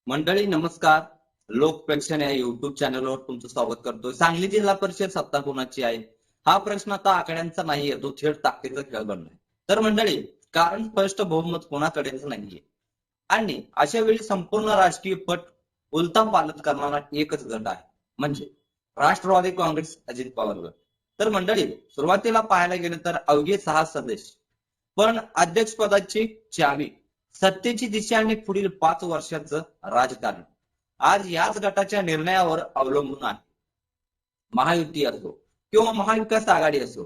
मंडळी नमस्कार. लोकपेक्षा या युट्यूब चॅनलवर तुमचं स्वागत करतोय. सांगली जिल्हा परिषद सत्ता कोणाची आहे हा प्रश्न आता आकड्यांचा नाहीये, तो थेट ताकदीचा खेळ बनलाय. तर मंडळी कारण स्पष्ट बहुमत कोणाकडेच नाहीये आणि अशा वेळी संपूर्ण राजकीय पट उलथा पालट करणारा एकच गट आहे, म्हणजे राष्ट्रवादी काँग्रेस अजित पवार गट. तर मंडळी सुरुवातीला पाहायला गेलं तर अवघे 6 सदस्य, पण अध्यक्षपदाची चावी, सत्तेची दिशा आणि पुढील 5 वर्षाचं राजकारण आज याच गटाच्या निर्णयावर अवलंबून आहे. महायुती असो किंवा महाविकास आघाडी असो,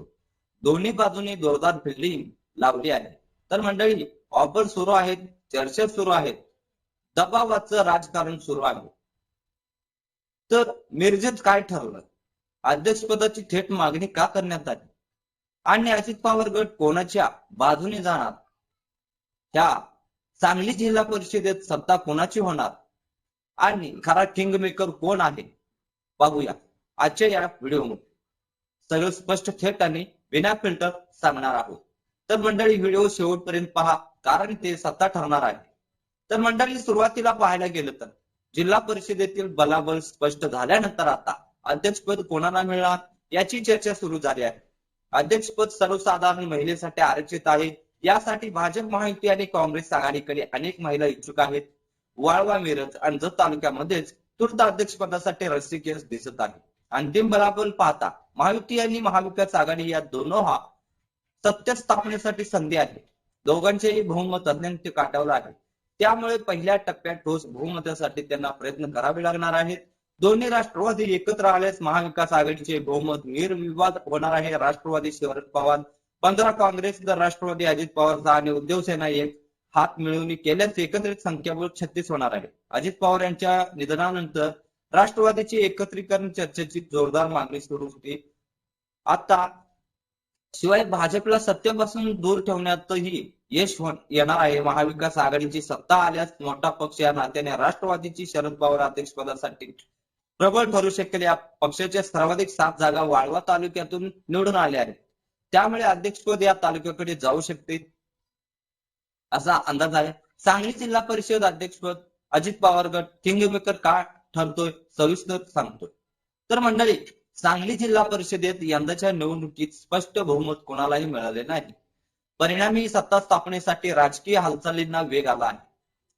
दोन्ही बाजूने जोरदार फिल्डिंग लावली आहे. तर मंडळी ऑफर सुरू आहेत, चर्चा सुरू आहेत, दबावाचं राजकारण सुरू आहे. तर मिरजेत काय ठरलं, अध्यक्षपदाची थेट मागणी का करण्यात आली आणि अजित पवार गट कोणाच्या बाजूने जाणार, ह्या सांगली जिल्हा परिषदेत सत्ता कोणाची होणार आणि खरा किंग मेकर कोण आहे पाहूया आजच्या या व्हिडिओमध्ये. सगळं स्पष्ट थेट आणि विना फिल्टर सांगणार आहोत. तर मंडळी व्हिडिओ शेवटपर्यंत पहा, कारण ते सत्ता ठरणार आहे. तर मंडळी सुरुवातीला पाहायला गेलं तर जिल्हा परिषदेतील बलाबल स्पष्ट झाल्यानंतर आता अध्यक्षपद कोणाला मिळणार याची चर्चा सुरू झाली आहे. अध्यक्षपद सर्वसाधारण महिलेसाठी आरक्षित आहे. यासाठी भाजप, महायुती आणि काँग्रेस आघाडीकडे अनेक महिला इच्छुक आहेत. वाळवा, मिरज आणि जत तालुक्यामध्येच तूर्त अध्यक्षपदासाठी रस्सीखेच दिसत आहे. अंतिम बलाबल पाहता महायुती आणि महाविकास आघाडी या दोनों सत्य स्थापनेसाठी संधी आहे. दोघांचेही बहुमत अत्यंत काटावलं आहे. त्यामुळे पहिल्या टप्प्यात ठोस बहुमतासाठी त्यांना प्रयत्न करावे लागणार आहेत. दोन्ही राष्ट्रवादी एकत्र आल्यास महाविकास आघाडीचे बहुमत निर्विवाद होणार आहे. राष्ट्रवादी शरद पवार 15, काँग्रेस तर राष्ट्रवादी अजित पवार आणि उद्धव सेना एक हात मिळवणी केल्यास एकत्रित संख्याबळ 36 होणार आहे. अजित पवार यांच्या निधनानंतर राष्ट्रवादीची एकत्रीकरण चर्चेची जोरदार मागणी सुरू होती. आता शिवाय भाजपला सत्तेपासून दूर ठेवण्यातही यश येणार आहे. महाविकास आघाडीची सत्ता आल्यास मोठा पक्ष या नात्याने राष्ट्रवादीची शरद पवार अध्यक्षपदासाठी प्रबळ ठरू शकेल. या पक्षाच्या सर्वाधिक 7 जागा वाळवा तालुक्यातून निवडून आल्या आहेत. त्यामुळे अध्यक्षपद या तालुक्याकडे जाऊ शकते असा अंदाज आहे. सांगली जिल्हा परिषद अध्यक्षपद अजित पवार गट किंगमेकर का ठरतोय सविस्तर सांगतोय. तर मंडळी सांगली जिल्हा परिषदेत यंदाच्या निवडणुकीत स्पष्ट बहुमत कोणालाही मिळाले नाही. परिणामी सत्ता स्थापनेसाठी राजकीय हालचालींना वेग आला आहे.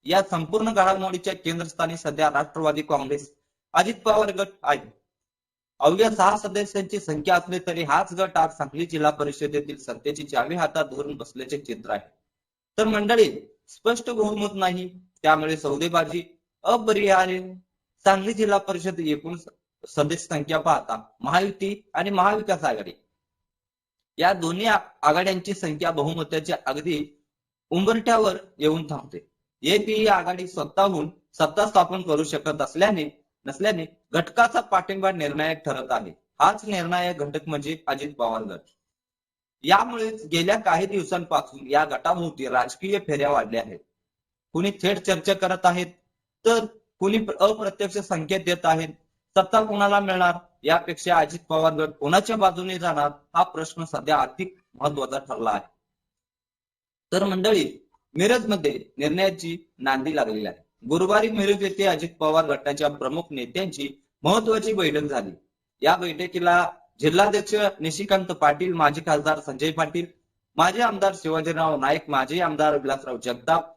या संपूर्ण घडामोडीच्या केंद्रस्थानी सध्या राष्ट्रवादी काँग्रेस अजित पवार गट आहे. अवघ्या 6 सदस्यांची संख्या असली तरी हाच गट आज सांगली जिल्हा परिषदेतील सत्तेची चावी हातात धरून बसल्याचे चित्र आहे. तर मंडळी स्पष्ट बहुमत नाही, त्यामुळे सौदेबाजी अपरिहार्य. सांगली जिल्हा परिषद एकूण सदस्य संख्या पाहता महायुती आणि महाविकास आघाडी या दोन्ही आघाड्यांची संख्या बहुमताच्या अगदी उंबरठ्यावर येऊन थांबते. एपीही आघाडी स्वतःहून सत्ता स्थापन करू शकत नसल्याने घटकाचा पाठिंबा निर्णायक ठरत आहे. हाच निर्णायक घटक म्हणजे अजित पवार गट. यामुळेच गेल्या काही दिवसांपासून या गटाभोवती राजकीय फेऱ्या वाढल्या आहेत. कुणी थेट चर्चा करत आहेत, तर कुणी अप्रत्यक्ष संकेत देत आहेत. सत्ता कोणाला मिळणार यापेक्षा अजित पवार गट कोणाच्या बाजूने जाणार हा प्रश्न सध्या अधिक महत्वाचा ठरला आहे. तर मंडळी मिरजमध्ये निर्णयाची नांदी लागलेली आहे. गुरुवारी मिरज येथे अजित पवार गटाच्या प्रमुख नेत्यांची महत्वाची बैठक झाली. या बैठकीला जिल्हाध्यक्ष निशिकांत पाटील, माजी खासदार संजय पाटील, माजी आमदार शिवाजीराव नाईक, माजी आमदार विलासराव जगताप,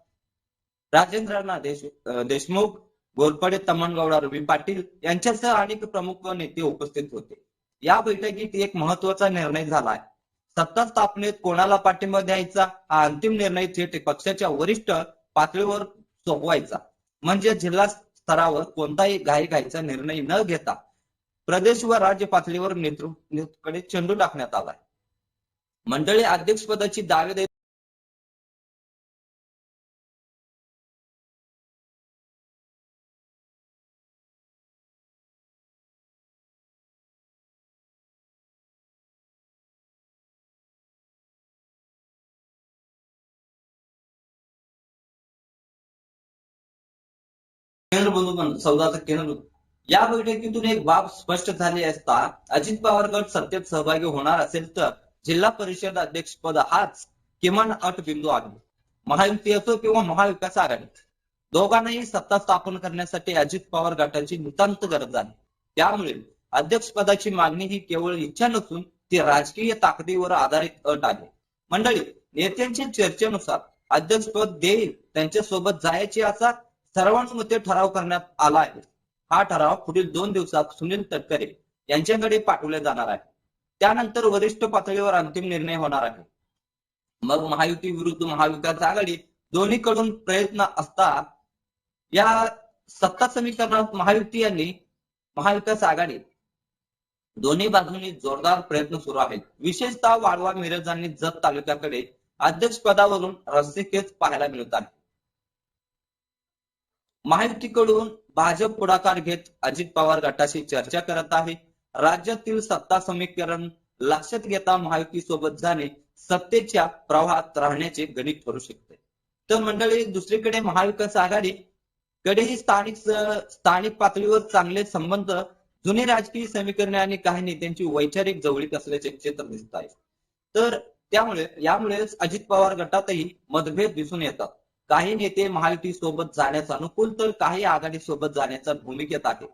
राजेंद्रनाथ देशमुख, गोरपडे तमनगौडा, रवी पाटील यांच्यासह अनेक प्रमुख नेते उपस्थित होते. या बैठकीत एक महत्वाचा निर्णय झालाय. सत्ता स्थापनेत कोणाला पाठिंबा द्यायचा हा अंतिम निर्णय थेट पक्षाच्या वरिष्ठ पातळीवर सोपवायचा. म्हणजे जिल्हा स्तरावर कोणताही घाईघाईचा निर्णय न घेता प्रदेश व राज्य पातळीवर नेतृत्वाकडे चेंडू टाकण्यात आलाय. मंडळी अध्यक्षपदाची दावेदारी केंद्र बंधू 14चा केंद्र. या बैठकीतून एक बाब स्पष्ट झाली असता अजित पवार गट सत्तेत सहभागी होणार असेल तर जिल्हा परिषद अध्यक्षपद हाच किमान अट बिंदू आहे. महायुती असो किंवा महाविकास आघाडी दोघांनाही सत्ता स्थापन करण्यासाठी अजित पवार गटाची नितांत गरज आहे. त्यामुळे अध्यक्षपदाची मागणी ही केवळ इच्छा नसून ती राजकीय ताकदीवर आधारित अट आहे. मंडळी, नेत्यांच्या चर्चेनुसार अध्यक्षपद देईल त्यांच्यासोबत जायचे असा सर्वानुमते ठराव करण्यात आला आहे. हा ठराव पुढील 2 दिवसात सुनील तटकरे यांच्याकडे पाठवला जाणार आहे. त्यानंतर वरिष्ठ पातळीवर अंतिम निर्णय होणार आहे. मग महायुती विरुद्ध महाविकास आघाडी दोन्हीकडून प्रयत्न असता या सत्ता समीकरणात महायुती आणि महाविकास आघाडी दोन्ही बाजूंनी जोरदार प्रयत्न सुरू आहेत. विशेषतः वाळवा, मिरज आणि जत तालुक्याकडे अध्यक्षपदावरून रस्सीखेच पाहायला मिळत आहे. महायुतीकडून भाजप पुढाकार घेत अजित पवार गटाशी चर्चा करत आहे. राज्यातील सत्ता समीकरण लक्षात घेता महायुती सोबत जाणे सत्तेच्या प्रवाहात राहण्याचे गणित ठरू शकते. तर मंडळी, दुसरीकडे महाविकास आघाडी कडेही स्थानिक पातळीवर चांगले संबंध, जुनी राजकीय समीकरणे आणि काही नेत्यांची वैचारिक जवळीक असल्याचे चित्र दिसत आहे. तर यामुळे अजित पवार गटातही मतभेद दिसून येतात. काही नेते महायुती सोबत जाण्यास अनुकूल तर काही आघाडी सोबत जाण्याच्या भूमिकेत आहेत.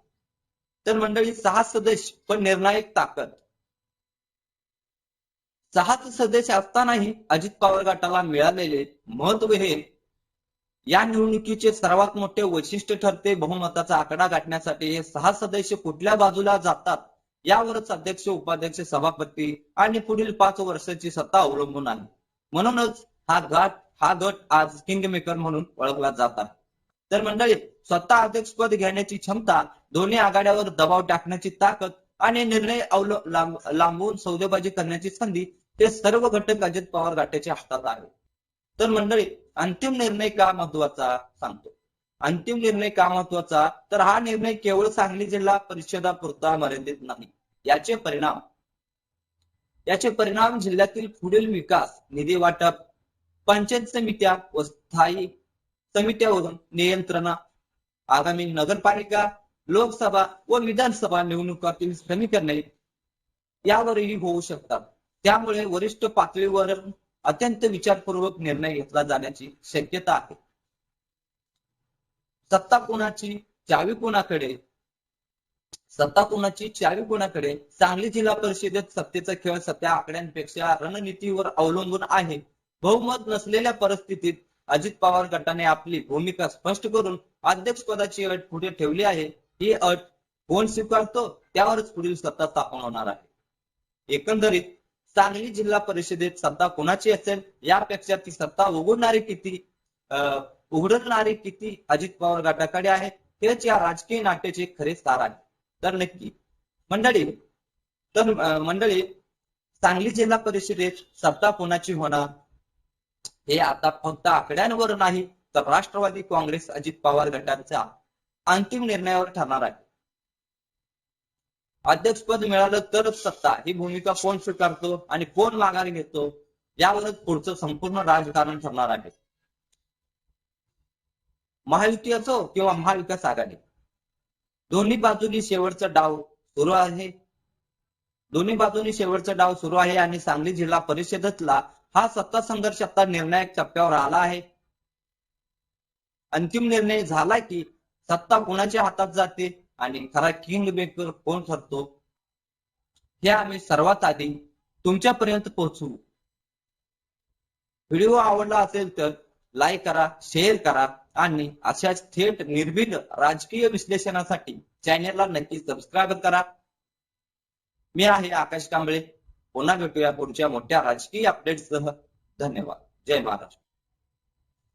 तर मंडळी, 6 सदस्य पण निर्णायक ताकद. 6 सदस्य असतानाही अजित पवार गटाला मिळालेले महत्व हे या निवडणुकीचे सर्वात मोठे वैशिष्ट्य ठरते. बहुमताचा आकडा गाठण्यासाठी हे 6 सदस्य कुठल्या बाजूला जातात यावरच अध्यक्ष, उपाध्यक्ष, सभापती आणि पुढील 5 वर्षाची सत्ता अवलंबून आहे. म्हणूनच हा गट आज किंग मेकर म्हणून ओळखला जात आहे. तर मंडळी, स्वतः अध्यक्षपद घेण्याची क्षमता, दोन्ही आघाड्यावर दबाव टाकण्याची ताकद आणि निर्णय लांबवून सौदेबाजी करण्याची संधी, ते सर्व घटक अजित पवार गटाच्या हातात आहेत. तर मंडळी, अंतिम निर्णय का महत्वाचा सांगतो. अंतिम निर्णय का महत्वाचा, तर हा निर्णय केवळ सांगली जिल्हा परिषदापुरता मर्यादित नाही. याचे परिणाम जिल्ह्यातील पुढील विकास, निधी वाटप, पंचायत समित्या व स्थायी समित्यावरून नियंत्रण, आगामी नगरपालिका, लोकसभा व विधानसभा निवडणुकातील समीकरणे यावरही होऊ शकतात. त्यामुळे वरिष्ठ पातळीवर अत्यंत विचारपूर्वक निर्णय घेतला जाण्याची शक्यता आहे. सत्ता कोणाची, चावी कोणाकडे? सांगली जिल्हा परिषदेत सत्तेचा खेळ सध्या आकड्यांपेक्षा रणनीतीवर अवलंबून आहे. बहुमत नसलेल्या परिस्थितीत अजित पवार गटाने आपली भूमिका स्पष्ट करून अध्यक्षपदाची अट पुढे ठेवली आहे. ही अट कोण स्वीकारतो त्यावरच पुढील सत्ता स्थापन होणार आहे. एकंदरीत सांगली जिल्हा परिषदेत सत्ता कोणाची असेल यापेक्षा ती सत्ता उघडणारी किती अजित पवार गटाकडे आहे हेच या राजकीय नाट्याचे खरे सार आहे. तर नक्की मंडळी, सांगली जिल्हा परिषदेत सत्ता कोणाची होणार हे आता फक्त आकड्यांवर नाही तर राष्ट्रवादी काँग्रेस अजित पवार गटाच्या अंतिम निर्णयावर ठरणार आहे. अध्यक्षपद मिळालं तरच सत्ता, ही भूमिका कोण स्वीकारतो आणि कोण माघार घेतो यावरच पुढचं संपूर्ण राजकारण ठरणार आहे. महायुती असो किंवा महाविकास आघाडी, दोन्ही बाजूनी शेवटचा डाव सुरू आहे आणि सांगली जिल्हा परिषदेतला हा सत्ता संघर्ष आता निर्णायक टप्प्यावर आला आहे. अंतिम निर्णय झाला की सत्ता कोणाच्या हातात जाते आणि खरा किंग मेकर कोण ठरतो हे आम्ही सर्वात आधी तुमच्यापर्यंत पोहोचवू. व्हिडिओ आवडला असेल तर लाईक करा, शेअर करा आणि अशाच थेट निर्भीड राजकीय विश्लेषणासाठी चॅनेलला नक्की सबस्क्राईब करा. मी आहे आकाश कांबळे. पुन्हा भेटूया पुढच्या मोठ्या राजकीय अपडेट्ससह. धन्यवाद. जय महाराष्ट्र.